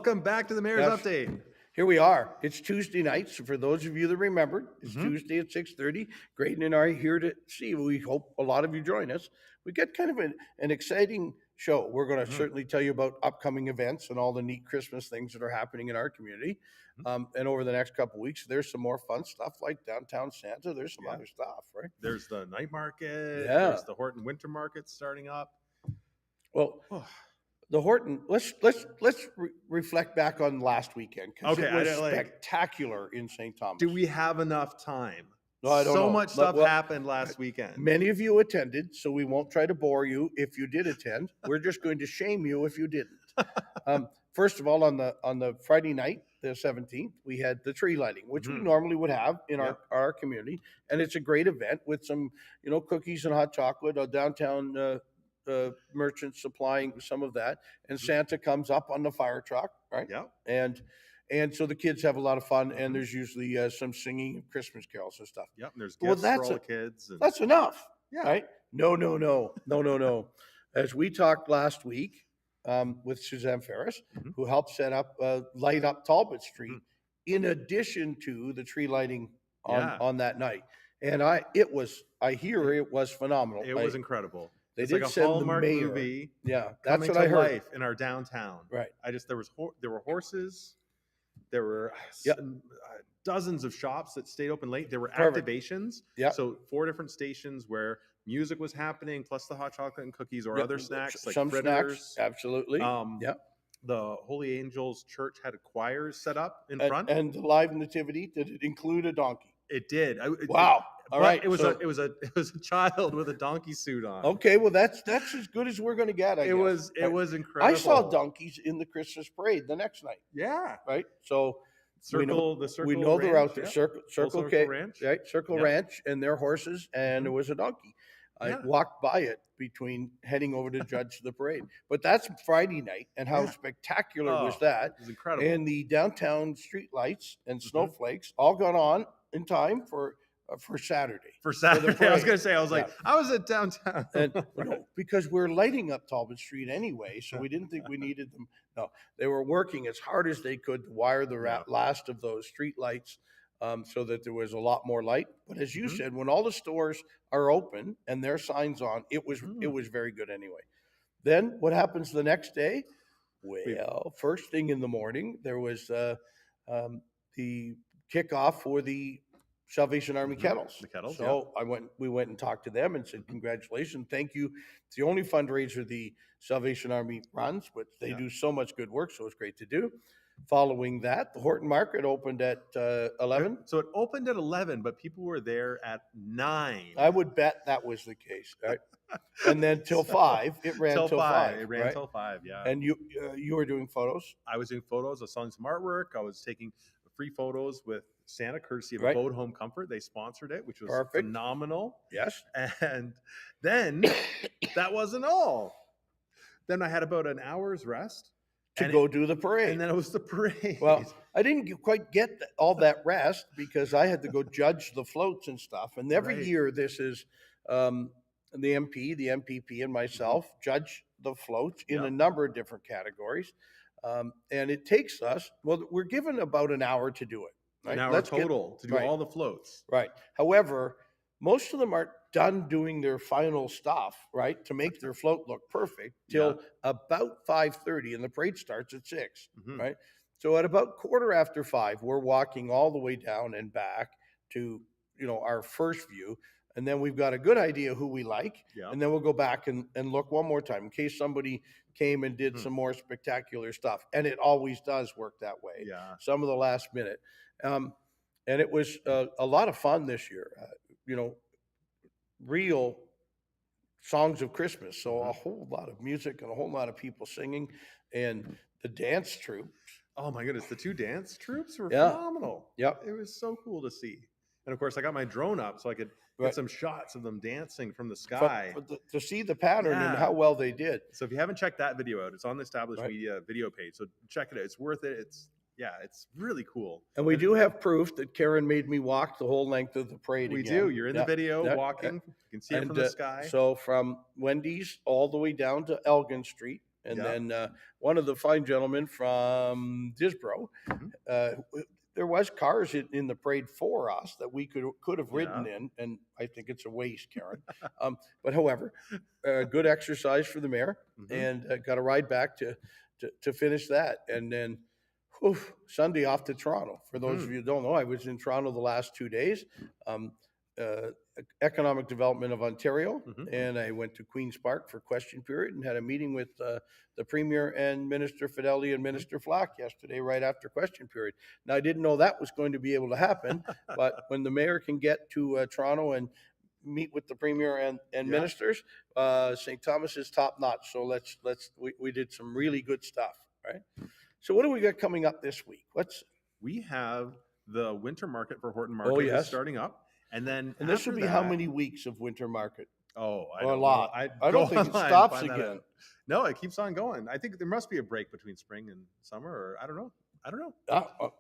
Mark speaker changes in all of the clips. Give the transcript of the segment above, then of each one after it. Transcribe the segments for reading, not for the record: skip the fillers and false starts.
Speaker 1: Welcome back to the Mayor's Update.
Speaker 2: Here we are. It's Tuesday night. So for those of you that remember, it's Tuesday at 6:30. Grayden and I are here to see. We hope a lot of you join us. We got kind of an exciting show. We're going to certainly tell you about upcoming events and all the neat Christmas things that are happening in our community. And over the next couple of weeks, there's some more fun stuff like downtown Santa. There's some other stuff, right?
Speaker 1: There's the night market.
Speaker 2: Yeah.
Speaker 1: There's the Horton Winter Market starting up.
Speaker 2: Well, the Horton. Let's reflect back on last weekend because it was spectacular in St. Thomas.
Speaker 1: Do we have enough time?
Speaker 2: No, I don't know.
Speaker 1: Much stuff happened last weekend.
Speaker 2: Many of you attended, so we won't try to bore you if you did attend. We're just going to shame you if you didn't. First of all, on the Friday night, the 17th, we had the tree lighting, which we normally would have in our community, and it's a great event with some cookies and hot chocolate. A downtown merchant supplying some of that, and Santa comes up on the fire truck, right?
Speaker 1: Yeah,
Speaker 2: and so the kids have a lot of fun, and there's usually some singing of Christmas carols and stuff.
Speaker 1: Yep, and there's gifts for all the kids.
Speaker 2: That's enough, right? No. As we talked last week with Suzanne Ferris, who helped set up Light Up Talbot Street, in addition to the tree lighting on that night. And I hear it was phenomenal.
Speaker 1: It was incredible.
Speaker 2: They
Speaker 1: it's
Speaker 2: did
Speaker 1: like a
Speaker 2: send
Speaker 1: Hallmark
Speaker 2: the mayor.
Speaker 1: movie.
Speaker 2: Yeah,
Speaker 1: that's what I heard. Life in our downtown.
Speaker 2: Right.
Speaker 1: There were horses. There were dozens of shops that stayed open late. There were activations.
Speaker 2: Yeah.
Speaker 1: So 4 different stations where music was happening, plus the hot chocolate and cookies or other snacks like
Speaker 2: some
Speaker 1: fritters.
Speaker 2: Snacks, absolutely.
Speaker 1: The Holy Angels Church had choirs set up in front,
Speaker 2: and the live nativity. Did it include a donkey?
Speaker 1: It did.
Speaker 2: Wow. All right.
Speaker 1: It was a child with a donkey suit on.
Speaker 2: Okay. Well, that's as good as we're going to get.
Speaker 1: It was incredible.
Speaker 2: I saw donkeys in the Christmas parade the next night.
Speaker 1: Yeah.
Speaker 2: Right. So
Speaker 1: we know
Speaker 2: they're out there. Circle
Speaker 1: Ranch.
Speaker 2: Right. Circle Ranch and their horses, and there was a donkey. I walked by it between heading over to judge the parade. But that's Friday night, and how spectacular was that?
Speaker 1: It was incredible.
Speaker 2: And the downtown street lights and snowflakes all got on in time for Saturday.
Speaker 1: For Saturday, I was going to say, I was at downtown.
Speaker 2: Because we're lighting up Talbot Street anyway, so we didn't think we needed them. No, they were working as hard as they could to wire the last of those street lights so that there was a lot more light. But as you said, when all the stores are open and their signs on, it was very good anyway. Then what happens the next day? Well, first thing in the morning, there was the kickoff for the Salvation Army kettles.
Speaker 1: The kettles.
Speaker 2: So we went and talked to them and said, congratulations, thank you. It's the only fundraiser the Salvation Army runs, but they do so much good work, so it's great to do. Following that, the Horton Market opened at 11.
Speaker 1: So it opened at 11, but people were there at 9.
Speaker 2: I would bet that was the case, right? And then till 5, it ran till 5.
Speaker 1: It ran till 5, yeah.
Speaker 2: And you were doing photos?
Speaker 1: I was doing photos. I was selling some artwork. I was taking free photos with Santa, courtesy of Abode Home Comfort. They sponsored it, which was phenomenal.
Speaker 2: Yes.
Speaker 1: And then that wasn't all. Then I had about an hour's rest.
Speaker 2: To go do the parade.
Speaker 1: And then it was the parade.
Speaker 2: Well, I didn't quite get all that rest because I had to go judge the floats and stuff. And every year this is the MP, the MPP, and myself judge the floats in a number of different categories. And it takes us, we're given about an hour to do it. Right?
Speaker 1: An hour total to do all the floats.
Speaker 2: Right. However, most of them aren't done doing their final stuff, right, to make their float look perfect till about 5:30, and the parade starts at 6, right? So at about 5:15, we're walking all the way down and back to, our first view, and then we've got a good idea who we like, and then we'll go back and look one more time in case somebody came and did some more spectacular stuff, and it always does work that way.
Speaker 1: Yeah.
Speaker 2: Some of the last minute. And it was a lot of fun this year, real songs of Christmas. So a whole lot of music and a whole lot of people singing, and the dance troupe.
Speaker 1: Oh my goodness. The 2 dance troops were phenomenal.
Speaker 2: Yep.
Speaker 1: It was so cool to see. And of course I got my drone up so I could get some shots of them dancing from the sky.
Speaker 2: But to see the pattern and how well they did.
Speaker 1: So if you haven't checked that video out, it's on the Established Media video page. So check it out. It's worth it. It's really cool.
Speaker 2: And we do have proof that Karen made me walk the whole length of the parade.
Speaker 1: We do. You're in the video walking. You can see it from the sky.
Speaker 2: So from Wendy's all the way down to Elgin Street, And then one of the fine gentlemen from Disbro, there was cars in the parade for us that we could have ridden in, and I think it's a waste, Karen. But however, good exercise for the mayor, and got a ride back to finish that, and then Sunday off to Toronto. For those of you who don't know, I was in Toronto the last 2 days. Economic Development of Ontario, and I went to Queen's Park for question period and had a meeting with the Premier and Minister Fidelli and Minister Flack yesterday right after question period. Now, I didn't know that was going to be able to happen, but when the mayor can get to Toronto and meet with the Premier and ministers, St. Thomas is top notch. So we did some really good stuff, right? So what do we got coming up this week?
Speaker 1: We have the winter market for Horton Market starting up. And
Speaker 2: this will be how many weeks of winter market?
Speaker 1: Oh,
Speaker 2: a lot. I don't think it stops again.
Speaker 1: No, it keeps on going. I think there must be a break between spring and summer, or I don't know.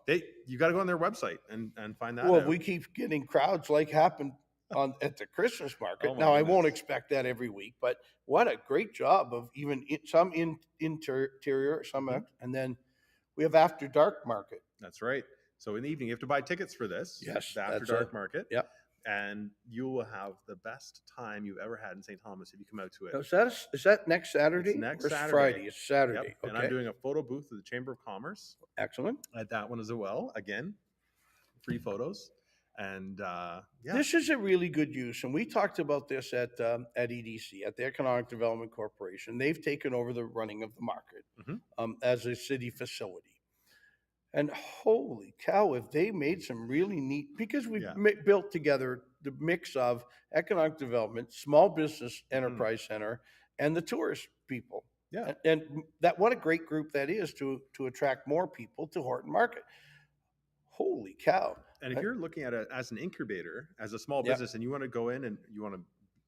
Speaker 1: You got to go on their website and find that.
Speaker 2: Well, we keep getting crowds like happened at the Christmas market. Now, goodness. I won't expect that every week, but what a great job of even some interior, some, and then we have after dark market.
Speaker 1: That's right. So in the evening, you have to buy tickets for this.
Speaker 2: Yes,
Speaker 1: the after dark market.
Speaker 2: Yep.
Speaker 1: And you will have the best time you've ever had in St. Thomas if you come out to it.
Speaker 2: Is that next Saturday?
Speaker 1: It's next Saturday.
Speaker 2: Friday. It's Saturday.
Speaker 1: Yep. Okay. And I'm doing a photo booth at the Chamber of Commerce.
Speaker 2: Excellent.
Speaker 1: At that one as well. Again, free photos. And
Speaker 2: this is a really good use. And we talked about this at EDC, at the Economic Development Corporation. They've taken over the running of the market as a city facility. And holy cow, if they made some really neat, because we built together the mix of economic development, small business enterprise center, and the tourist people.
Speaker 1: Yeah.
Speaker 2: And that, what a great group that is to attract more people to Horton Market. Holy cow.
Speaker 1: And if you're looking at it as an incubator, as a small business, and you want to go in and you want to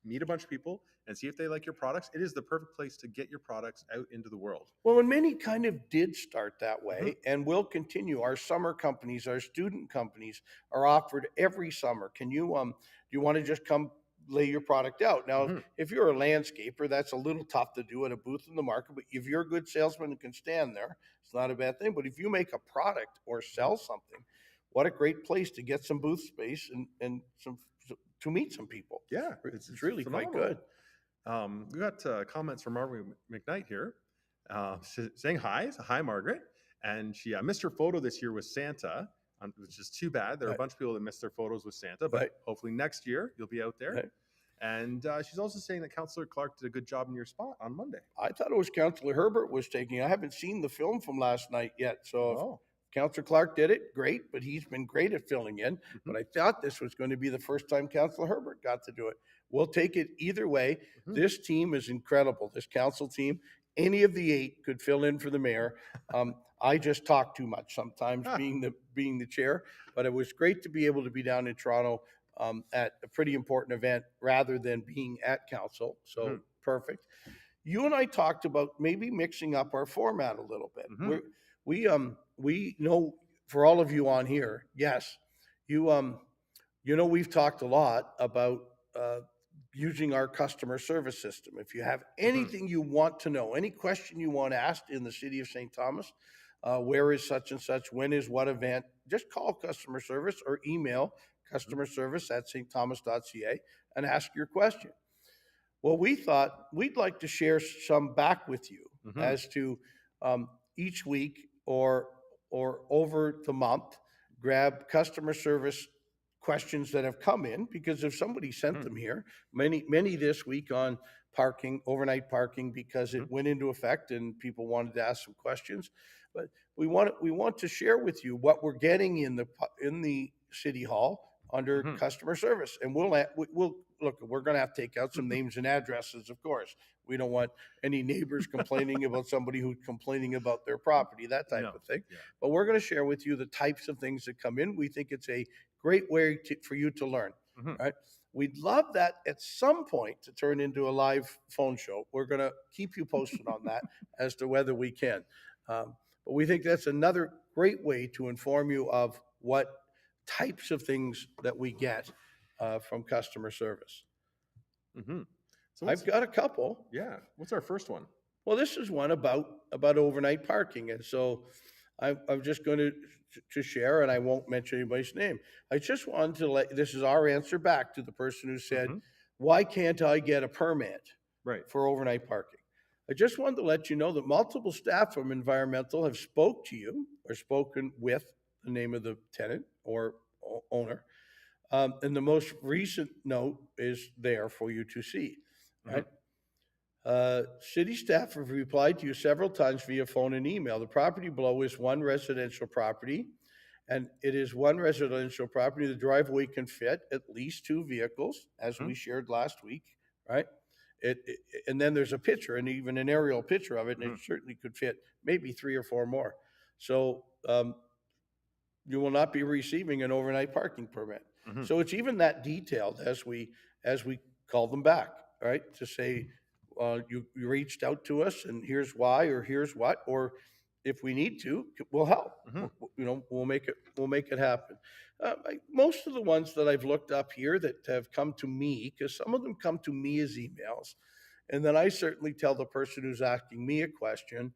Speaker 1: meet a bunch of people and see if they like your products, it is the perfect place to get your products out into the world.
Speaker 2: Well, and many kind of did start that way and will continue. Our summer companies, our student companies are offered every summer. Can you, do you want to just come lay your product out? Now, if you're a landscaper, that's a little tough to do at a booth in the market, but if you're a good salesman and can stand there, it's not a bad thing. But if you make a product or sell something, what a great place to get some booth space and to meet some people.
Speaker 1: Yeah,
Speaker 2: it's really phenomenal. Quite good.
Speaker 1: We got comments from Margaret McKnight here saying hi. Hi, Margaret. And she missed her photo this year with Santa, which is too bad. There are a bunch of people that missed their photos with Santa, but hopefully next year you'll be out there. And she's also saying that Councillor Clark did a good job in your spot on Monday.
Speaker 2: I thought it was Councillor Herbert was taking. I haven't seen the film from last night yet, so Councillor Clark did it, great, but he's been great at filling in. But I thought this was going to be the first time Councillor Herbert got to do it. We'll take it either way. This team is incredible, this council team. Any of the 8 could fill in for the mayor. I just talk too much sometimes, being the chair. But it was great to be able to be down in Toronto at a pretty important event rather than being at council. So perfect. You and I talked about maybe mixing up our format a little bit. We know, for all of you on here, yes, you know, we've talked a lot about using our customer service system. If you have anything you want to know, any question you want asked in the city of St. Thomas, where is such and such, when is what event, just call customer service or email customerservice@stthomas.ca and ask your question. Well, we thought we'd like to share some back with you as to each week or over the month, grab customer service questions that have come in, because if somebody sent them here, many this week on parking, overnight parking, because it went into effect and people wanted to ask some questions. But we want to share with you what we're getting in the city hall under customer service, and we'll look. We're going to have to take out some names and addresses, of course. We don't want any neighbors complaining about somebody who's complaining about their property, that type of thing. Yeah. But we're going to share with you the types of things that come in. We think it's a great way for you to learn. Right? We'd love that at some point to turn into a live phone show. We're going to keep you posted on that as to whether we can. But we think that's another great way to inform you of what types of things that we get from customer service. So I've got a couple.
Speaker 1: Yeah. What's our first one?
Speaker 2: Well, this is one about overnight parking, and so I'm just going to share, and I won't mention anybody's name. I just wanted to let this is our answer back to the person who said,
Speaker 1: Hmm.
Speaker 2: "Why can't I get a permit
Speaker 1: Right.
Speaker 2: for overnight parking?" I just wanted to let you know that multiple staff from environmental have spoke to you or spoken with the name of the tenant or owner, and the most recent note is there for you to see.
Speaker 1: Hmm.
Speaker 2: Right? City staff have replied to you several times via phone and email. The property below is one residential property, and it is one residential property. The driveway can fit at least two vehicles, as
Speaker 1: Hmm.
Speaker 2: we shared last week, right? And then there's a picture, and even an aerial picture of it, and
Speaker 1: Hmm.
Speaker 2: it certainly could fit maybe three or four more. So you will not be receiving an overnight parking permit.
Speaker 1: Hmm.
Speaker 2: So it's even that detailed as we call them back, right? To say you reached out to us and here's why or here's what, or if we need to, we'll help.
Speaker 1: Hmm.
Speaker 2: We'll make it happen. Most of the ones that I've looked up here that have come to me, because some of them come to me as emails, and then I certainly tell the person who's asking me a question,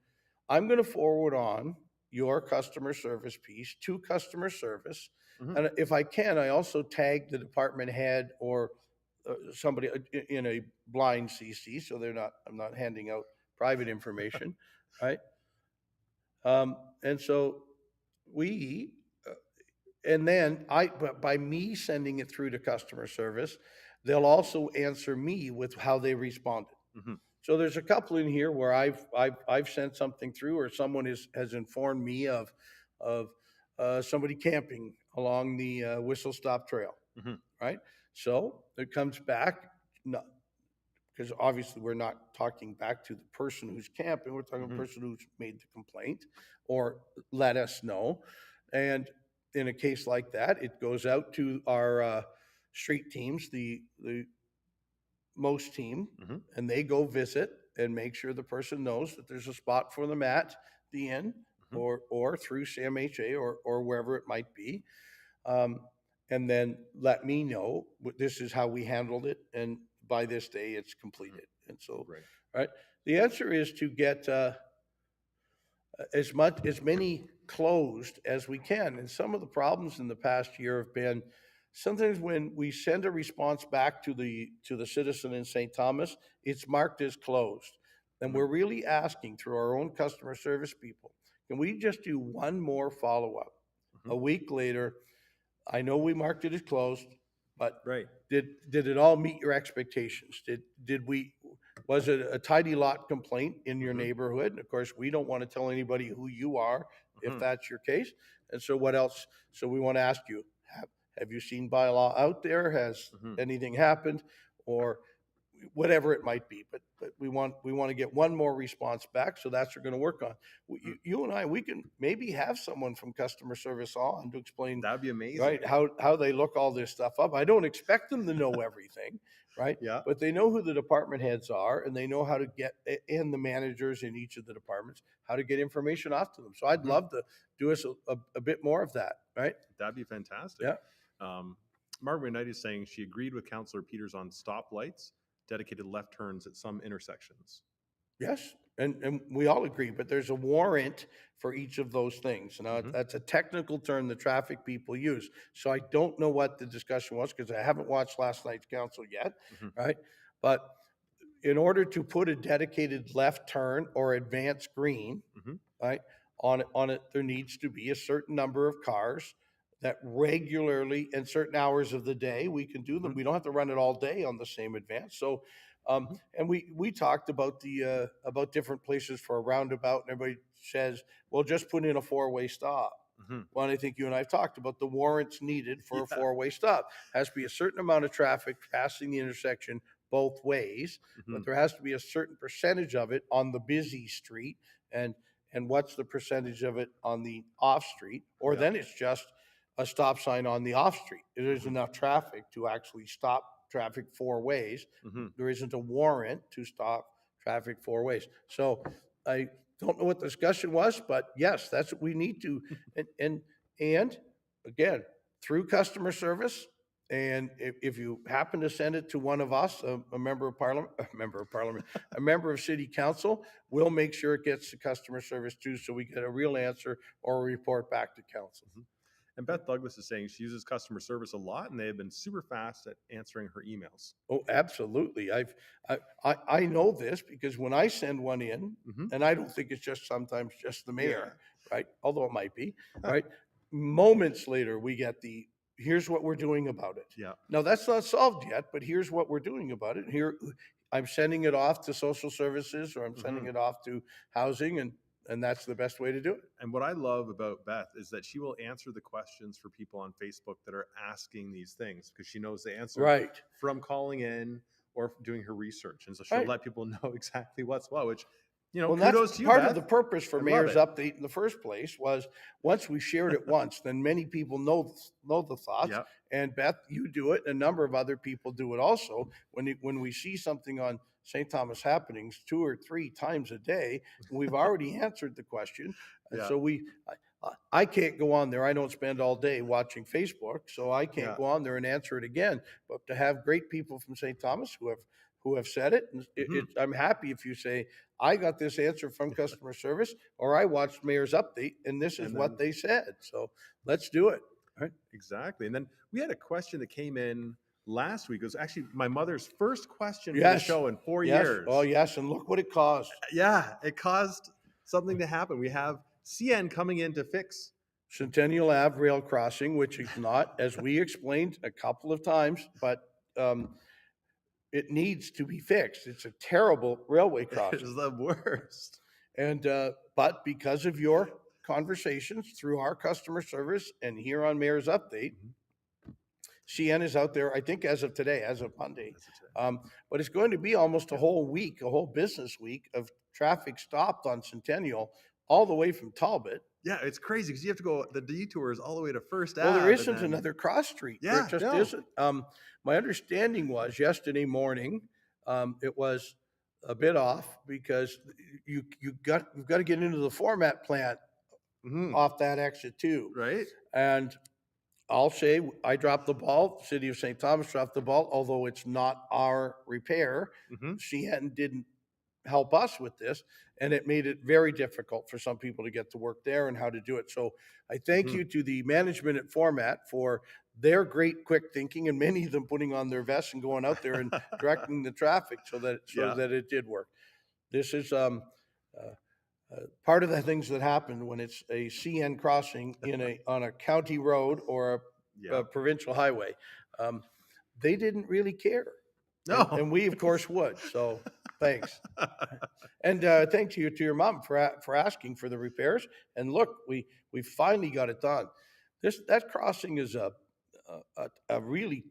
Speaker 2: I'm going to forward on your customer service piece to customer service.
Speaker 1: Hmm.
Speaker 2: And if I can, I also tag the department head or somebody in a blind CC, so I'm not handing out private information, right? And so we, uh, and then but by me sending it through to customer service, they'll also answer me with how they responded.
Speaker 1: Hmm.
Speaker 2: So there's a couple in here where I've sent something through, or someone has informed me of somebody camping along the Whistle Stop Trail,
Speaker 1: Hmm.
Speaker 2: right? So it comes back, not because obviously we're not talking back to the person who's camping, we're talking to the
Speaker 1: Hmm.
Speaker 2: person who's made the complaint or let us know. And in a case like that, it goes out to our street teams, the most team,
Speaker 1: Hmm.
Speaker 2: and they go visit and make sure the person knows that there's a spot for them at the inn
Speaker 1: Hmm.
Speaker 2: or through CMHA or wherever it might be. Um, and then let me know this is how we handled it, and by this day it's completed. And so,
Speaker 1: Right.
Speaker 2: right, the answer is to get as many closed as we can. And some of the problems in the past year have been sometimes when we send a response back to the citizen in St. Thomas, it's marked as closed. And
Speaker 1: Hmm.
Speaker 2: we're really asking through our own customer service people, can we just do one more follow up?
Speaker 1: Hmm.
Speaker 2: A week later, I know we marked it as closed, but
Speaker 1: Right.
Speaker 2: did it all meet your expectations? Did we was it a tidy lot complaint in your
Speaker 1: Hmm.
Speaker 2: neighborhood? And of course, we don't want to tell anybody who you are if
Speaker 1: Hmm.
Speaker 2: that's your case. And so what else? So we want to ask you, have you seen bylaw out there? Has
Speaker 1: Hmm.
Speaker 2: anything happened? Or whatever it might be. But we want to get one more response back, so that's what we're going to work on. You and I, we can maybe have someone from customer service on to explain,
Speaker 1: That'd be amazing.
Speaker 2: right, how they look all this stuff up. I don't expect them to know everything, right?
Speaker 1: Yeah.
Speaker 2: But they know who the department heads are, and they know how to get and the managers in each of the departments how to get information off to them. So I'd
Speaker 1: Hmm.
Speaker 2: love to do us a bit more of that, right?
Speaker 1: That'd be fantastic.
Speaker 2: Yeah.
Speaker 1: Um, Margaret Knight is saying she agreed with Councillor Peters on stop lights, dedicated left turns at some intersections.
Speaker 2: Yes, and we all agree, but there's a warrant for each of those things. Now,
Speaker 1: Hmm.
Speaker 2: that's a technical term the traffic people use. So I don't know what the discussion was because I haven't watched last night's council yet,
Speaker 1: Hmm.
Speaker 2: right? But in order to put a dedicated left turn or advance green,
Speaker 1: Hmm.
Speaker 2: right, on it, there needs to be a certain number of cars that regularly and certain hours of the day we can do them.
Speaker 1: Hmm.
Speaker 2: We don't have to run it all day on the same advance. So
Speaker 1: Hmm.
Speaker 2: and we talked about the about different places for a roundabout, and everybody says, "Well, just put in a four-way stop."
Speaker 1: Hmm.
Speaker 2: Well, and I think you and I have talked about the warrants needed for a
Speaker 1: Yeah.
Speaker 2: four-way stop. Has to be a certain amount of traffic passing the intersection both ways,
Speaker 1: Hmm.
Speaker 2: but there has to be a certain percentage of it on the busy street, and what's the percentage of it on the off street, or
Speaker 1: Yeah.
Speaker 2: then it's just a stop sign on the off street. There is
Speaker 1: Hmm.
Speaker 2: enough traffic to actually stop traffic four ways.
Speaker 1: Hmm.
Speaker 2: There isn't a warrant to stop traffic four ways. So I don't know what the discussion was, but yes, that's what we need to. And again, through customer service, And if you happen to send it to one of us, a member of parliament, a member of city council, we'll make sure it gets to customer service too, so we get a real answer or a report back to council.
Speaker 1: Mhm. And Beth Douglas is saying she uses customer service a lot, and they have been super fast at answering her emails.
Speaker 2: Oh, absolutely. I know this because when I send one in, and I don't think it's sometimes just the mayor, right? Although it might be, right? Moments later, we get here's what we're doing about it.
Speaker 1: Yeah.
Speaker 2: Now that's not solved yet, but here's what we're doing about it. Here, I'm sending it off to social services, or I'm sending it off to housing, and that's the best way to do it.
Speaker 1: And what I love about Beth is that she will answer the questions for people on Facebook that are asking these things, because she knows the answer from calling in or doing her research. And so she'll let people know exactly what's what, which, kudos
Speaker 2: that's
Speaker 1: to you,
Speaker 2: part
Speaker 1: Beth.
Speaker 2: of the purpose for Mayor's Update in the first place was once we shared it once, then many people know the thoughts.
Speaker 1: Yep.
Speaker 2: And Beth, you do it. A number of other people do it also. When we see something on St. Thomas Happenings 2 or 3 times a day, we've already answered the question. And so I can't go on there. I don't spend all day watching Facebook, so I can't go on there and answer it again. But to have great people from St. Thomas who have said it, I'm happy if you say, I got this answer from customer service, or I watched Mayor's Update, and this is what they said. So let's do it. Right?
Speaker 1: Exactly. And then we had a question that came in last week. It was actually my mother's first question for the show in 4 years.
Speaker 2: Oh, yes. And look what it caused.
Speaker 1: Yeah, it caused something to happen. We have CN coming in to fix
Speaker 2: Centennial Ave rail crossing, which is not, as we explained a couple of times, but it needs to be fixed. It's a terrible railway crossing.
Speaker 1: It's the worst.
Speaker 2: And but because of your conversations through our customer service and here on Mayor's Update, CN is out there, I think as of today, as of Monday. But it's going to be almost a whole week, a whole business week of traffic stopped on Centennial all the way from Talbot.
Speaker 1: Yeah, it's crazy because you have to go the detours all the way to First
Speaker 2: Ave. Well, there isn't another cross street.
Speaker 1: Yeah,
Speaker 2: there just isn't. My understanding was yesterday morning, it was a bit off because you've got to get into the format plant off that exit too.
Speaker 1: Right.
Speaker 2: And I'll say I dropped the ball. City of St. Thomas dropped the ball, although it's not our repair. CN didn't help us with this, and it made it very difficult for some people to get to work there and how to do it. So I thank you to the management at Format for their great quick thinking, and many of them putting on their vests and going out there and directing the traffic so that it did work. This is part of the things that happen when it's a CN crossing on a county road or a provincial highway. They didn't really care. No. And we, of course, would. So thanks. And thanks to your mom for asking for the repairs. And look, we finally got it done. That crossing is a really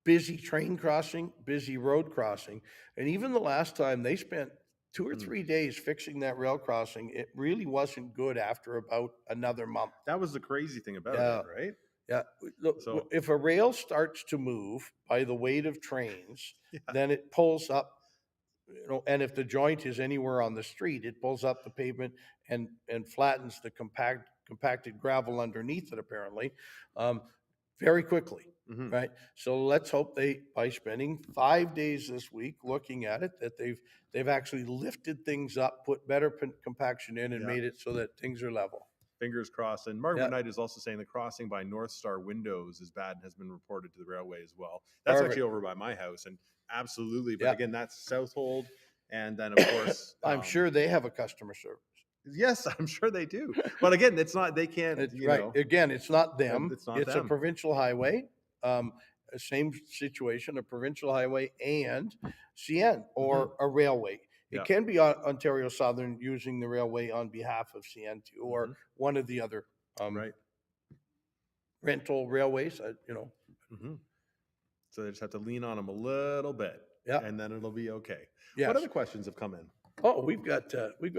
Speaker 2: busy train crossing, busy road crossing. And even the last time they spent 2 or 3 days fixing that rail crossing, it really wasn't good after about another month.
Speaker 1: That was the crazy thing about it, right?
Speaker 2: Yeah. Look, so if a rail starts to move by the weight of trains, then it pulls up, and if the joint is anywhere on the street, it pulls up the pavement and flattens the compacted gravel underneath it, apparently, very quickly. Right. So let's hope by spending 5 days this week looking at it, that they've actually lifted things up, put better compaction in, and made it so that things are level.
Speaker 1: Fingers crossed. And Margaret Knight is also saying the crossing by North Star Windows is bad and has been reported to the railway as well. That's actually over by my house, and absolutely. But again, that's Southold. And then, of course,
Speaker 2: I'm sure they have a customer service.
Speaker 1: Yes, I'm sure they do. But again, it's not, they can't,
Speaker 2: Again, it's not them.
Speaker 1: It's them.
Speaker 2: A provincial highway. Same situation, a provincial highway and CN or a railway. It can be Ontario Southern using the railway on behalf of CN or one of the other rental railways,
Speaker 1: So they just have to lean on them a little bit, and then it'll be okay.
Speaker 2: Yes.
Speaker 1: What other questions have come in?
Speaker 2: Oh, we've got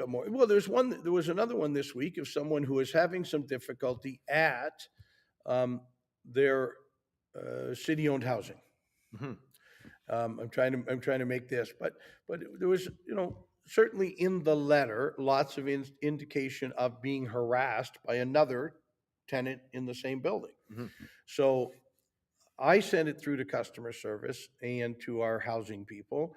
Speaker 2: more. Well, there was another one this week of someone who is having some difficulty at their city-owned housing. I'm trying to make this, but there was, certainly in the letter, lots of indication of being harassed by another tenant in the same building. So I sent it through to customer service and to our housing people.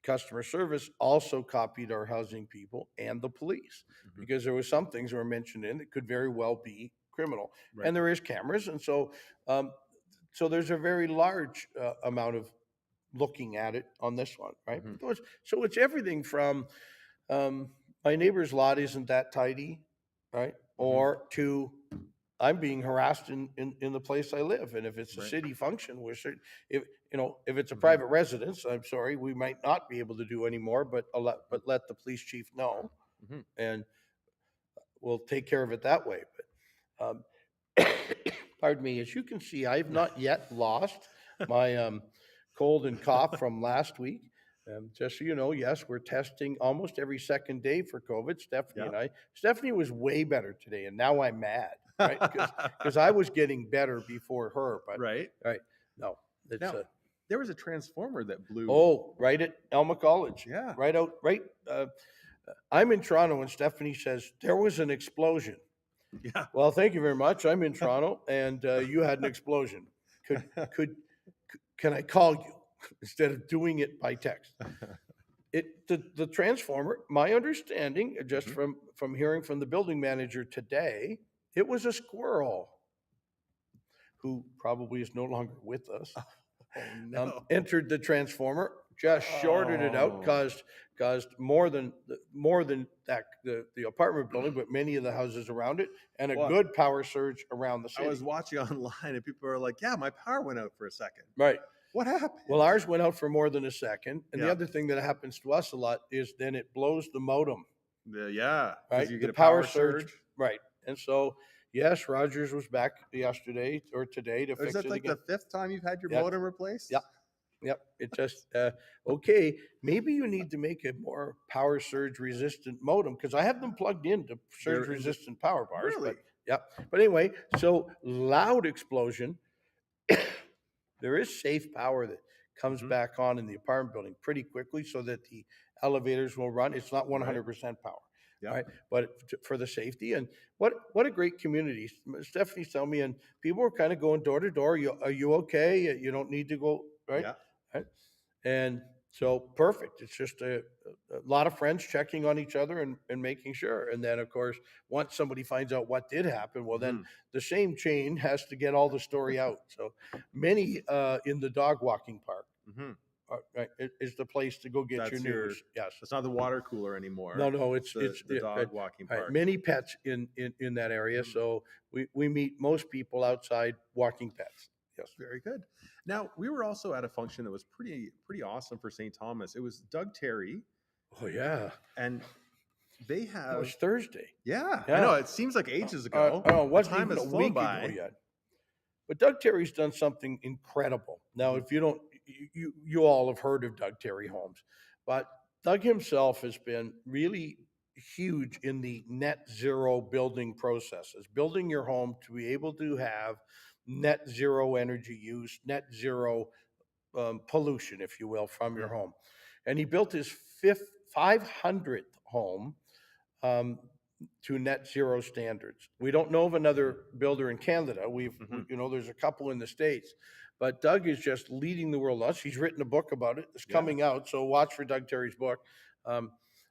Speaker 2: Customer service also copied our housing people and the police, because there was some things that were mentioned in that could very well be criminal.
Speaker 1: Right.
Speaker 2: And there is cameras, and so so there's a very large amount of looking at it on this one, right? So it's everything from my neighbor's lot isn't that tidy, right? Or to I'm being harassed in the place I live. And if it's a
Speaker 1: Right.
Speaker 2: city function, if if it's a private residence, I'm sorry, we might not be able to do anymore, but let the police chief know, and we'll take care of it that way. But pardon me, as you can see, I've not yet lost my cold and cough from last week. Just so you know, yes, we're testing almost every second day for COVID. Stephanie and I. Stephanie was way better today, and now I'm mad, right? Because I was getting better before her. But
Speaker 1: Right.
Speaker 2: no, it's
Speaker 1: Now, there was a transformer that blew.
Speaker 2: Oh, right at Alma College.
Speaker 1: Yeah.
Speaker 2: Right out. Right. I'm in Toronto, and Stephanie says there was an explosion.
Speaker 1: Yeah.
Speaker 2: Well, thank you very much. I'm in Toronto, and you had an explosion. Can I call you instead of doing it by text? The transformer, my understanding, just from hearing from the building manager today, it was a squirrel who probably is no longer with us.
Speaker 1: Oh, no.
Speaker 2: Entered the transformer, just shorted it out, caused more than that the apartment building, but many of the houses around it, and a good power surge around the city.
Speaker 1: I was watching online, and people are like, "Yeah, my power went out for a second."
Speaker 2: Right.
Speaker 1: What happened?
Speaker 2: Well, ours went out for more than a second, and the other thing that happens to us a lot is then it blows the modem.
Speaker 1: Yeah.
Speaker 2: Right.
Speaker 1: You get
Speaker 2: the
Speaker 1: a power surge.
Speaker 2: Right. And so, yes, Rogers was back yesterday or today to fix it. Is that
Speaker 1: like
Speaker 2: again.
Speaker 1: the 5th time you've had your modem replaced?
Speaker 2: Yep. It just, okay, maybe you need to make a more power surge resistant modem, because I have them plugged into surge resistant power bars.
Speaker 1: Really?
Speaker 2: But anyway, so loud explosion. There is safe power that comes back on in the apartment building pretty quickly so that the elevators will run. It's not 100% power. Right. But for the safety, and what a great community. Stephanie's telling me, and people were kind of going door to door. Are you okay? You don't need to go, right?
Speaker 1: Yeah.
Speaker 2: Right? And so perfect. It's just a lot of friends checking on each other and making sure. And then, of course, once somebody finds out what did happen, well, then the same chain has to get all the story out. So many in the dog walking park. Right, is the place to go get your news. Yes,
Speaker 1: it's not the water cooler anymore.
Speaker 2: No, it's
Speaker 1: the dog walking park.
Speaker 2: Right, many pets in that area, so we meet most people outside walking pets. Yes,
Speaker 1: very good. Now, we were also at a function that was pretty awesome for St. Thomas. It was Doug Terry.
Speaker 2: Oh yeah,
Speaker 1: and they have.
Speaker 2: It was Thursday.
Speaker 1: Yeah, I know. It seems like ages ago.
Speaker 2: Wasn't even a week ago yet. But Doug Terry's done something incredible. Now, if you don't. You all have heard of Doug Terry Homes, but Doug himself has been really huge in the net zero building processes, building your home to be able to have net zero energy use, net zero pollution, if you will, from your home. And he built his 500th home to net zero standards. We don't know of another builder in Canada. There's a couple in the States. But Doug is just leading the world. He's written a book about it. It's coming out, so watch for Doug Terry's book.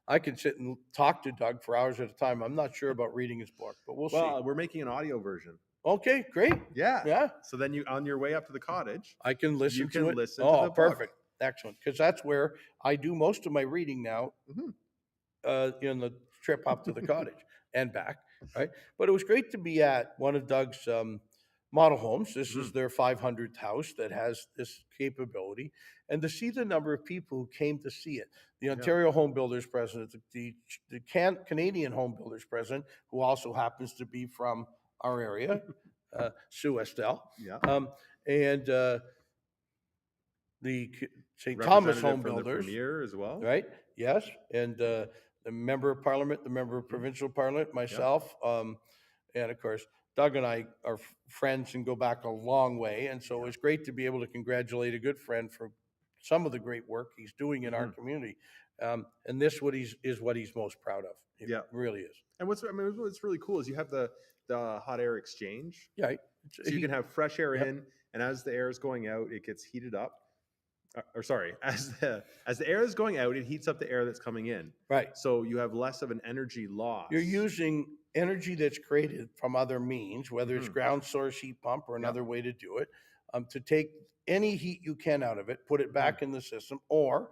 Speaker 2: I can sit and talk to Doug for hours at a time. I'm not sure about reading his book, but we'll see.
Speaker 1: Well, we're making an audio version.
Speaker 2: Okay, great.
Speaker 1: Yeah. So then on your way up to the cottage,
Speaker 2: I can listen to it.
Speaker 1: Listen to the
Speaker 2: perfect. Book. Excellent. Because that's where I do most of my reading now in the trip up to the cottage and back, right? But it was great to be at one of Doug's model homes. This is their 500th house that has this capability, and to see the number of people who came to see it. The Ontario Home Builders President, the Canadian Home Builders President, who also happens to be from our area, Sue Estelle, and the St. Thomas Home Builders,
Speaker 1: Premier as well,
Speaker 2: right? Yes, and the Member of Parliament, the Member of Provincial Parliament, myself, and of course, Doug and I are friends and go back a long way. And so it's great to be able to congratulate a good friend for some of the great work he's doing in our community. And this is what he's most proud of. It really is.
Speaker 1: And what's really cool is you have the hot air exchange.
Speaker 2: Yeah.
Speaker 1: So you can have fresh air in and as the air is going out, it gets heated up. Or sorry, as the air is going out, it heats up the air that's coming in.
Speaker 2: Right.
Speaker 1: So you have less of an energy loss.
Speaker 2: You're using energy that's created from other means, whether it's ground source heat pump or another way to do it, to take any heat you can out of it, put it back in the system, or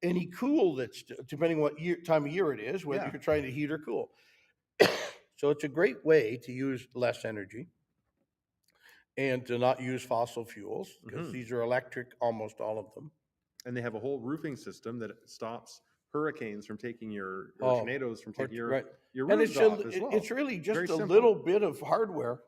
Speaker 2: any cool that's, depending what time of year it is, whether you're trying to heat or cool. So it's a great way to use less energy and to not use fossil fuels, because these are electric, almost all of them.
Speaker 1: And they have a whole roofing system that stops hurricanes from taking your tornadoes from taking your roofs off as well.
Speaker 2: It's really just a little bit of hardware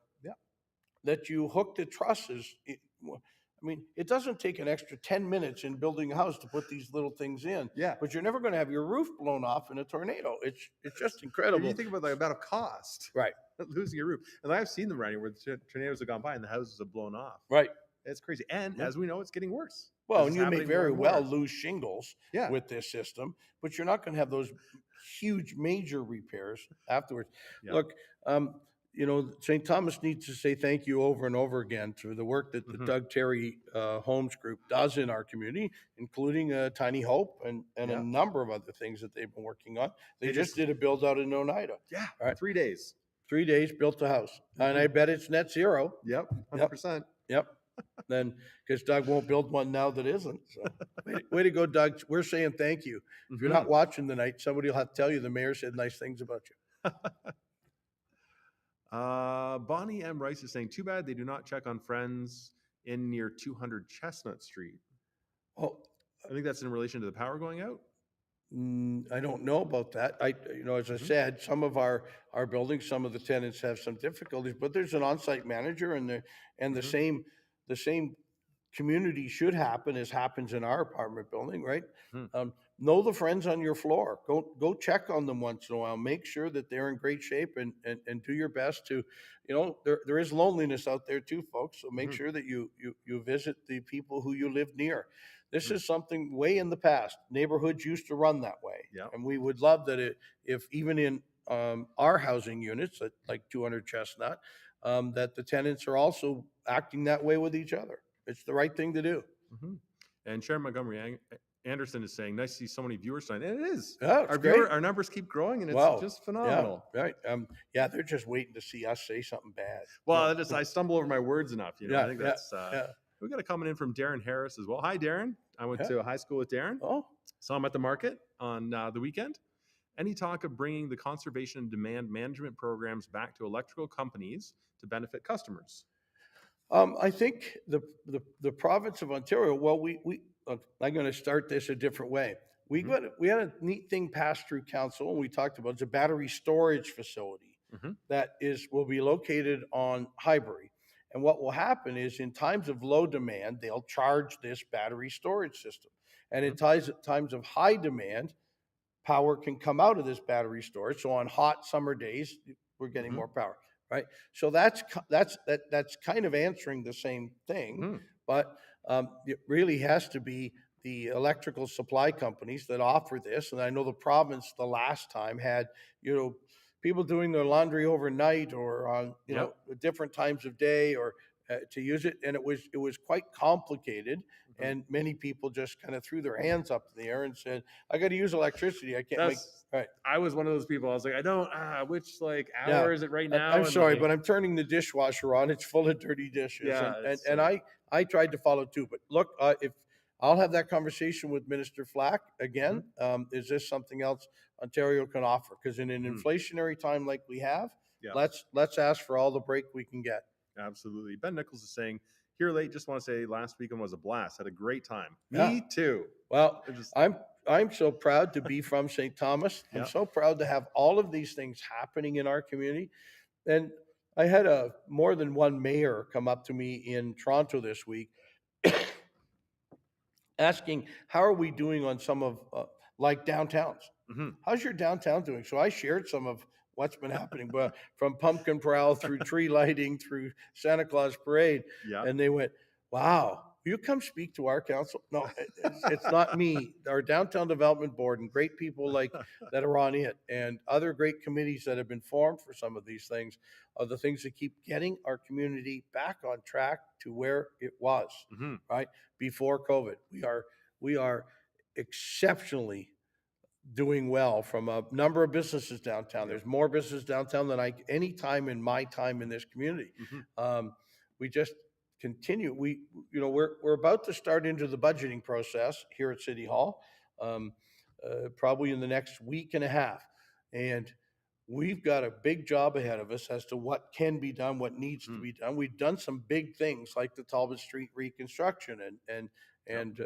Speaker 2: that you hook the trusses. I mean, it doesn't take an extra 10 minutes in building a house to put these little things in.
Speaker 1: Yeah.
Speaker 2: But you're never going to have your roof blown off in a tornado. It's just incredible.
Speaker 1: If you think about the amount of cost.
Speaker 2: Right.
Speaker 1: Losing your roof. And I've seen them around here where the tornadoes have gone by and the houses have blown off.
Speaker 2: Right.
Speaker 1: It's crazy. And as we know, it's getting worse.
Speaker 2: Well, and you may very well lose shingles with this system, but you're not going to have those huge major repairs afterwards. Yeah. Look, you know, St. Thomas needs to say thank you over and over again for the work that the Doug Terry Homes Group does in our community, including Tiny Hope and a number of other things that they've been working on. They just did a build out in Oneida.
Speaker 1: Yeah, right. 3 days.
Speaker 2: 3 days, built a house. And I bet it's net zero.
Speaker 1: Yep, 100%.
Speaker 2: Yep. Then, because Doug won't build one now that isn't. So, way to go, Doug. We're saying thank you. If you're not watching tonight, somebody will have to tell you the mayor said nice things about you.
Speaker 1: Bonnie M. Rice is saying, too bad they do not check on friends in near 200 Chestnut Street.
Speaker 2: Oh,
Speaker 1: I think that's in relation to the power going out.
Speaker 2: I don't know about that. As I said, some of our buildings, some of the tenants have some difficulties, but there's an on-site manager, and the same community should happen as happens in our apartment building, right? Know the friends on your floor. Go check on them once in a while. Make sure that they're in great shape, and do your best to, there is loneliness out there too, folks. So make sure that you visit the people who you live near. This is something way in the past. Neighborhoods used to run that way. And we would love that if even in our housing units, like 200 Chestnut, that the tenants are also acting that way with each other. It's the right thing to do.
Speaker 1: And Sharon Montgomery Anderson is saying, nice to see so many viewers tonight. And it is.
Speaker 2: Yeah,
Speaker 1: our numbers keep growing, and it's just phenomenal.
Speaker 2: Yeah, right. They're just waiting to see us say something bad.
Speaker 1: Well, I stumble over my words enough. I think that's we got a comment in from Darren Harris as well. Hi, Darren. I went to high school with Darren. Saw him at the market on the weekend. Any talk of bringing the conservation and demand management programs back to electrical companies to benefit customers?
Speaker 2: I think the province of Ontario. Well, I'm going to start this a different way. We had a neat thing passed through council, and we talked about it's a battery storage facility that will be located on Highbury. And what will happen is, in times of low demand, they'll charge this battery storage system. And in times of high demand, power can come out of this battery storage. So on hot summer days, we're getting more power, right? So that's kind of answering the same thing, but it really has to be the electrical supply companies that offer this. And I know the province the last time had, people doing their laundry overnight or on different times of day or to use it, and it was quite complicated, and many people just kind of threw their hands up in the air and said, "I got to use electricity. I can't make." Right.
Speaker 1: I was one of those people. I was like, I don't. Which hour is it right now?
Speaker 2: I'm sorry, but I'm turning the dishwasher on. It's full of dirty dishes, and I tried to follow too. But look, if I'll have that conversation with Minister Flack again. Is this something else Ontario can offer? Because in an inflationary time like we have, let's ask for all the break we can get.
Speaker 1: Absolutely. Ben Nichols is saying, here late, just want to say last weekend was a blast. Had a great time. Me too.
Speaker 2: Well, I'm so proud to be from St. Thomas. I'm so proud to have all of these things happening in our community. And I had more than one mayor come up to me in Toronto this week asking, how are we doing on some of like downtowns? How's your downtown doing? So I shared some of what's been happening, but from pumpkin prowl through tree lighting through Santa Claus parade. And they went, wow, you come speak to our council? No, it's not me. Our downtown development board and great people like that are on it, and other great committees that have been formed for some of these things are the things that keep getting our community back on track to where it was, right before COVID. We are exceptionally doing well from a number of businesses downtown. There's more business downtown than any time in my time in this community. We just continue. We're about to start into the budgeting process here at City Hall, probably in the next week and a half, and we've got a big job ahead of us as to what can be done, what needs to be done. We've done some big things like the Talbot Street reconstruction and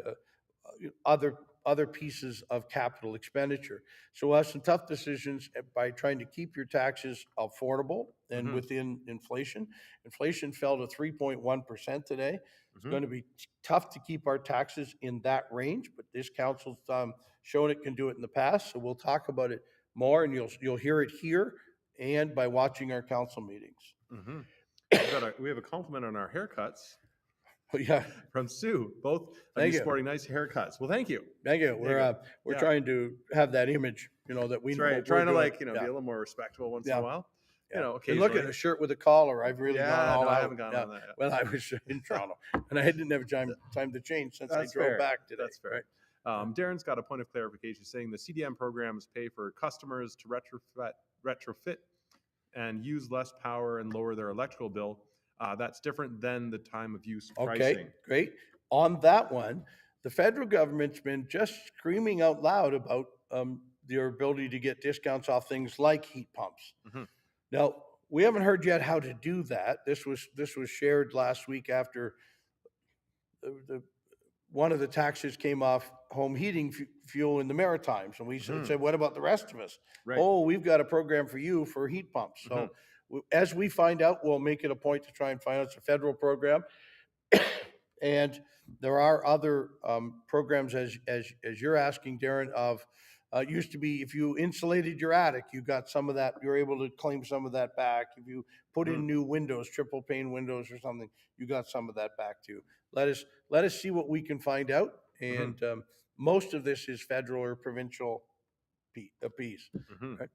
Speaker 2: other pieces of capital expenditure. So we'll have some tough decisions by trying to keep your taxes affordable and within inflation. Inflation fell to 3.1% today. It's going to be tough to keep our taxes in that range, but this council's shown it can do it in the past. So we'll talk about it more, and you'll hear it here and by watching our council meetings.
Speaker 1: We have a compliment on our haircuts.
Speaker 2: Yeah,
Speaker 1: from Sue. Both of you sporting nice haircuts. Well, thank you.
Speaker 2: Thank you. We're trying to have that image, that we know.
Speaker 1: Trying to be a little more respectable once in a while.
Speaker 2: And look at a shirt with a collar. I've really gone all out.
Speaker 1: I haven't gone on that yet.
Speaker 2: Well, I was in Toronto, and I didn't have time to change since I drove back today.
Speaker 1: That's fair. Right? Darren's got a point of clarification saying the CDM programs pay for customers to retrofit and use less power and lower their electrical bill. That's different than the time of use pricing.
Speaker 2: Okay, great. On that one, the federal government's been just screaming out loud about their ability to get discounts off things like heat pumps. Now, we haven't heard yet how to do that. This was shared last week after one of the taxes came off home heating fuel in the Maritimes. And we said, what about the rest of us? Right. Oh, we've got a program for you for heat pumps. So as we find out, we'll make it a point to try and find out it's a federal program. And there are other programs, as you're asking, Darren, of used to be if you insulated your attic, you got some of that, you're able to claim some of that back. If you put in new windows, triple pane windows or something, you got some of that back too. Let us see what we can find out. And most of this is federal or provincial piece. Right?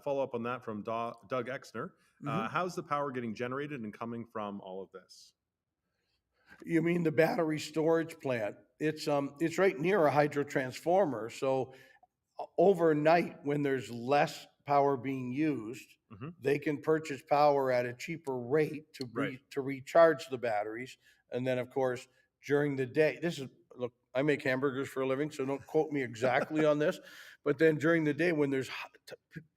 Speaker 1: Follow up on that from Doug Exner. How's the power getting generated and coming from all of this?
Speaker 2: You mean the battery storage plant? It's right near a hydro transformer. So overnight, when there's less power being used, they can purchase power at a cheaper rate to recharge the batteries. And then, of course, during the day, look, I make hamburgers for a living, so don't quote me exactly on this. But then during the day, when there's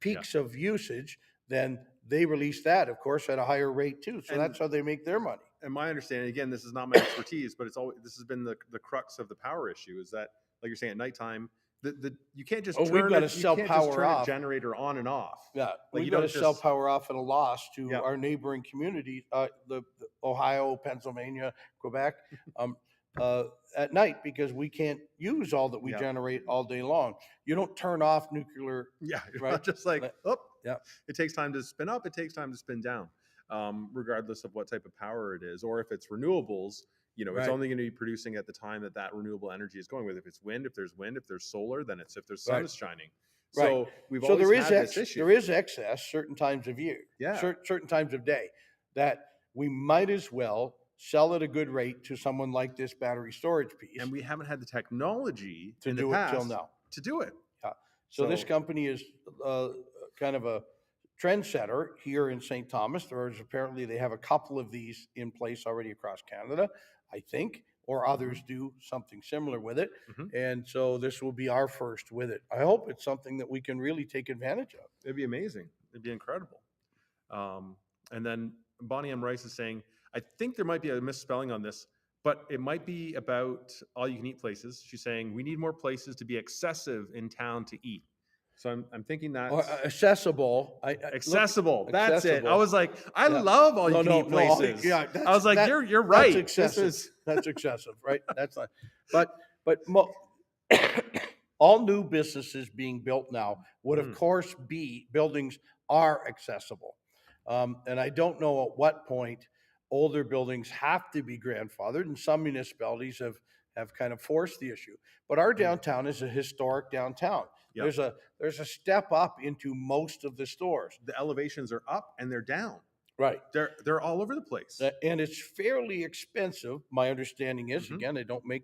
Speaker 2: peaks of usage, then they release that, of course, at a higher rate too. So that's how they make their money.
Speaker 1: And my understanding, again, this is not my expertise, but this has been the crux of the power issue, is that, like you're saying, at nighttime, you can't just turn a generator on and off.
Speaker 2: Yeah, we've got to sell power off at a loss to our neighboring communities, the Ohio, Pennsylvania, Quebec, at night, because we can't use all that we generate all day long. You don't turn off nuclear.
Speaker 1: Yeah, right? Not just it takes time to spin up, it takes time to spin down, regardless of what type of power it is, or if it's renewables. It's only going to be producing at the time that renewable energy is going with. If it's wind, if there's solar, then it's if there's sun is shining. So we've always had this issue.
Speaker 2: There is excess certain times of year, certain times of day, that we might as well sell at a good rate to someone like this battery storage piece.
Speaker 1: And we haven't had the technology
Speaker 2: to do it till now.
Speaker 1: To do it.
Speaker 2: Yeah. So this company is kind of a trendsetter here in St. Thomas. They have a couple of these in place already across Canada, I think, or others do something similar with it. And so this will be our first with it. I hope it's something that we can really take advantage of.
Speaker 1: It'd be amazing. It'd be incredible. And then Bonnie M. Rice is saying, I think there might be a misspelling on this, but it might be about all-you-can-eat places. She's saying we need more places to be accessible in town to eat. So I'm thinking that's
Speaker 2: accessible.
Speaker 1: Accessible. That's it. I was like, I love all you can eat places. I was like, you're right.
Speaker 2: That's excessive. That's excessive, right? That's not. But all new businesses being built now would, of course, be buildings are accessible. And I don't know at what point older buildings have to be grandfathered, and some municipalities have kind of forced the issue. But our downtown is a historic downtown.
Speaker 1: Yep.
Speaker 2: There's a step up into most of the stores.
Speaker 1: The elevations are up and they're down.
Speaker 2: Right.
Speaker 1: They're all over the place.
Speaker 2: And it's fairly expensive. My understanding is, again, they don't make,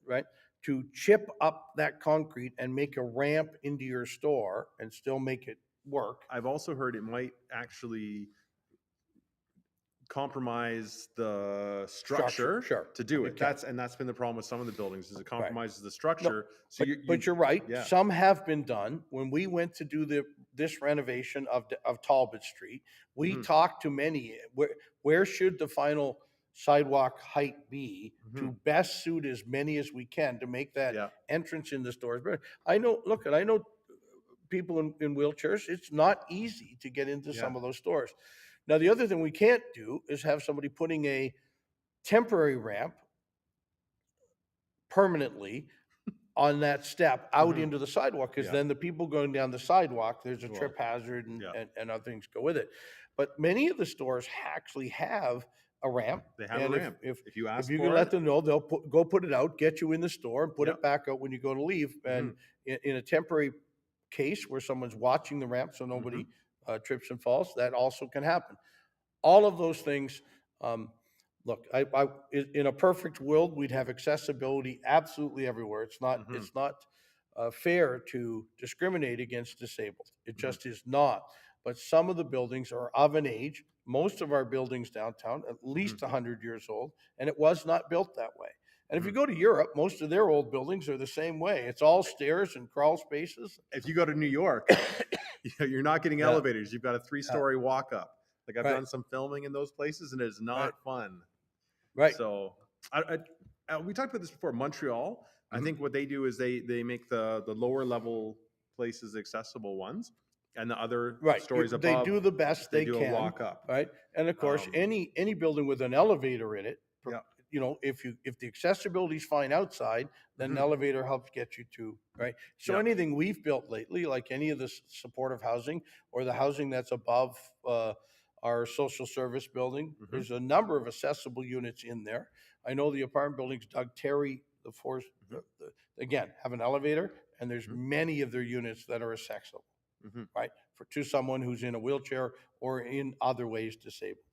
Speaker 2: right, to chip up that concrete and make a ramp into your store and still make it work.
Speaker 1: I've also heard it might actually compromise the structure to do it. That's been the problem with some of the buildings, is it compromises the structure.
Speaker 2: No, but you're right. Yeah. Some have been done. When we went to do this renovation of Talbot Street, we talked to many. Where should the final sidewalk height be to best suit as many as we can to make that entrance in the stores? But I know people in wheelchairs. It's not easy to get into some of those stores. Now, the other thing we can't do is have somebody putting a temporary ramp permanently on that step out into the sidewalk, because then the people going down the sidewalk, there's a trip hazard and other things go with it. But many of the stores actually have a ramp.
Speaker 1: They have a ramp. If you ask,
Speaker 2: if you can let them know, they'll go put it out, get you in the store, and put it back out when you go to leave. And in a temporary case where someone's watching the ramp so nobody trips and falls, that also can happen. All of those things. Look, in a perfect world, we'd have accessibility absolutely everywhere. It's not fair to discriminate against disabled. It just is not. But some of the buildings are of an age. Most of our buildings downtown, at least 100 years old, and it was not built that way. And if you go to Europe, most of their old buildings are the same way. It's all stairs and crawl spaces.
Speaker 1: If you go to New York, you're not getting elevators. You've got a 3-story walk up. Like, I've done some filming in those places, and it's not fun.
Speaker 2: Right.
Speaker 1: So we talked about this before. Montreal, I think what they do is they make the lower level places accessible ones, and the other stories above,
Speaker 2: they do the best they
Speaker 1: do
Speaker 2: can.
Speaker 1: A walk up.
Speaker 2: Right. And of course, any building with an elevator in it, if the accessibility is fine outside, then an elevator helps get you to, right? So anything we've built lately, like any of the supportive housing or the housing that's above our social service building, there's a number of accessible units in there. I know the apartment buildings, Doug Terry, again, have an elevator, and there's many of their units that are accessible, right? To someone who's in a wheelchair or in other ways disabled.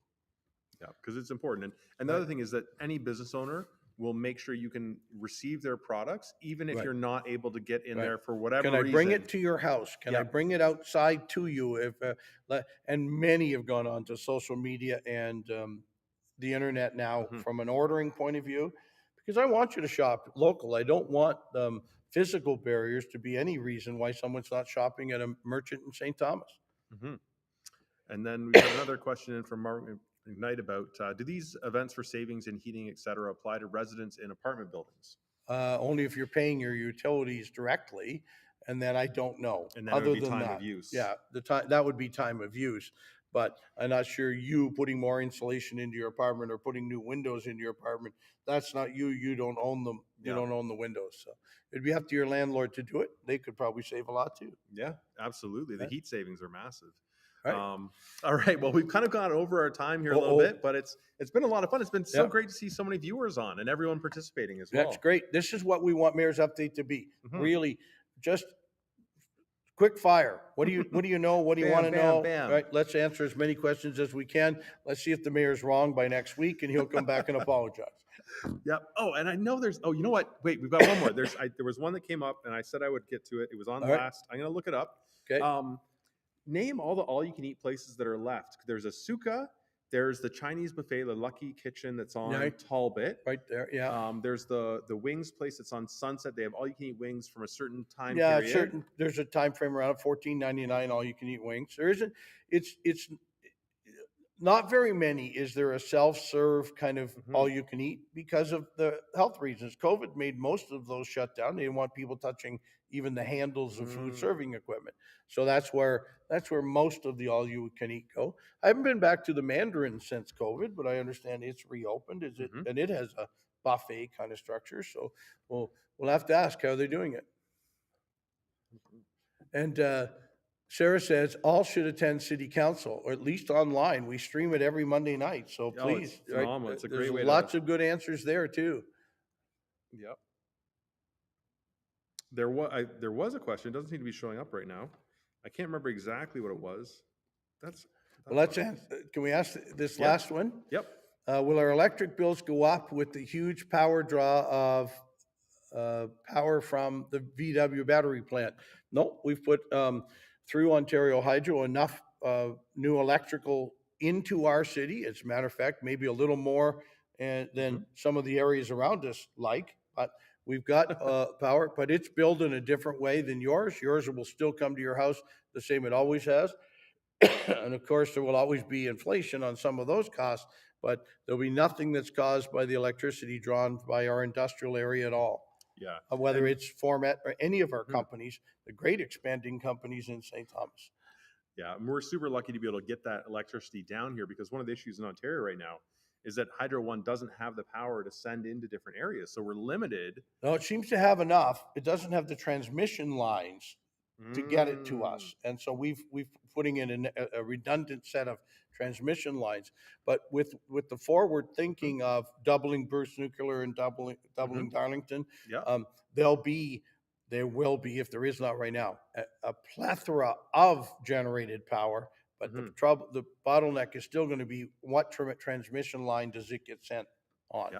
Speaker 1: Yeah, because it's important. And the other thing is that any business owner will make sure you can receive their products, even if you're not able to get in there for whatever reason.
Speaker 2: Can I bring it to your house? Can I bring it outside to you? And many have gone on to social media and the internet now from an ordering point of view, because I want you to shop local. I don't want physical barriers to be any reason why someone's not shopping at a merchant in St. Thomas.
Speaker 1: And then we got another question in from Mark Ignite about, do these events for savings in heating, et cetera, apply to residents in apartment buildings?
Speaker 2: Only if you're paying your utilities directly, and then I don't know.
Speaker 1: And then other than time of use.
Speaker 2: Yeah, that would be time of use. But I'm not sure you putting more insulation into your apartment or putting new windows into your apartment, that's not you. You don't own them. You don't own the windows. So it'd be up to your landlord to do it. They could probably save a lot too.
Speaker 1: Yeah, absolutely. The heat savings are massive. Right. All right. Well, we've kind of gone over our time here a little bit, but it's been a lot of fun. It's been so great to see so many viewers on and everyone participating as well.
Speaker 2: That's great. This is what we want Mayor's Update to be. Really, just quick fire. What do you know? What do you want to know?
Speaker 1: Bam.
Speaker 2: Right. Let's answer as many questions as we can. Let's see if the mayor's wrong by next week, and he'll come back and apologize.
Speaker 1: Yep. Oh, and I know there's. Oh, you know what? Wait, we've got one more. There was one that came up, and I said I would get to it. It was on last. I'm gonna look it up.
Speaker 2: Okay.
Speaker 1: Name all the all-you-can-eat places that are left. There's a Suka. There's the Chinese buffet, the Lucky Kitchen that's on Talbot.
Speaker 2: Right there, yeah.
Speaker 1: There's the wings place that's on Sunset. They have all-you-can-eat wings from a certain time period.
Speaker 2: Yeah, there's a time frame around $14.99 all-you-can-eat wings. There isn't. It's not very many. Is there a self-serve kind of all-you-can-eat because of the health reasons? COVID made most of those shut down. They didn't want people touching even the handles of food serving equipment. So that's where most of the all-you-can-eat go. I haven't been back to the Mandarin since COVID, but I understand it's reopened. And it has a buffet kind of structure. So we'll have to ask how they're doing it. And Sarah says all should attend city council, or at least online. We stream it every Monday night, so please.
Speaker 1: It's phenomenal. It's a
Speaker 2: There's
Speaker 1: great way
Speaker 2: lots of good answers there too.
Speaker 1: Yep. There was a question. It doesn't seem to be showing up right now. I can't remember exactly what it was.
Speaker 2: Well, let's answer. Can we ask this last one?
Speaker 1: Yep.
Speaker 2: Will our electric bills go up with the huge power draw of power from the VW battery plant? No, we've put through Ontario Hydro enough new electrical into our city. As a matter of fact, maybe a little more than some of the areas around us like, but we've got power, but it's billed in a different way than yours. Yours will still come to your house the same it always has. And of course, there will always be inflation on some of those costs, but there'll be nothing that's caused by the electricity drawn by our industrial area at all.
Speaker 1: Yeah.
Speaker 2: Whether it's Format or any of our companies, the great expanding companies in St. Thomas.
Speaker 1: Yeah, and we're super lucky to be able to get that electricity down here, because one of the issues in Ontario right now is that Hydro One doesn't have the power to send into different areas. So we're limited.
Speaker 2: No, it seems to have enough. It doesn't have the transmission lines to get it to us. And so we've putting in a redundant set of transmission lines. But with the forward thinking of doubling Bruce Nuclear and doubling Darlington, there will be, if there is not right now, a plethora of generated power. But the bottleneck is still going to be what transmission line does it get sent on? Yeah.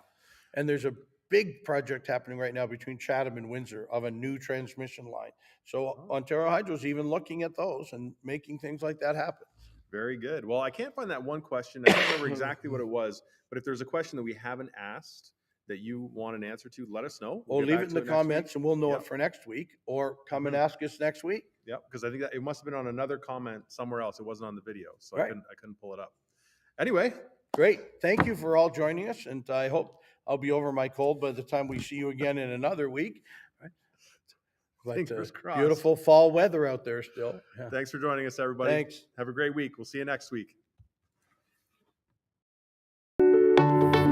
Speaker 2: And there's a big project happening right now between Chatham and Windsor of a new transmission line. So Ontario Hydro is even looking at those and making things like that happen.
Speaker 1: Very good. Well, I can't find that one question. I don't remember exactly what it was, but if there's a question that we haven't asked that you want an answer to, let us know.
Speaker 2: We'll leave it in the comments and we'll know it for next week, or come and ask us next week.
Speaker 1: Yeah, because I think that it must have been on another comment somewhere else. It wasn't on the video, so I couldn't pull it up. Anyway. Great.
Speaker 2: Thank you for all joining us, and I hope I'll be over my cold by the time we see you again in another week. But,
Speaker 1: fingers crossed.
Speaker 2: Beautiful fall weather out there still.
Speaker 1: Yeah. Thanks for joining us, everybody.
Speaker 2: Thanks.
Speaker 1: Have a great week. We'll see you next week.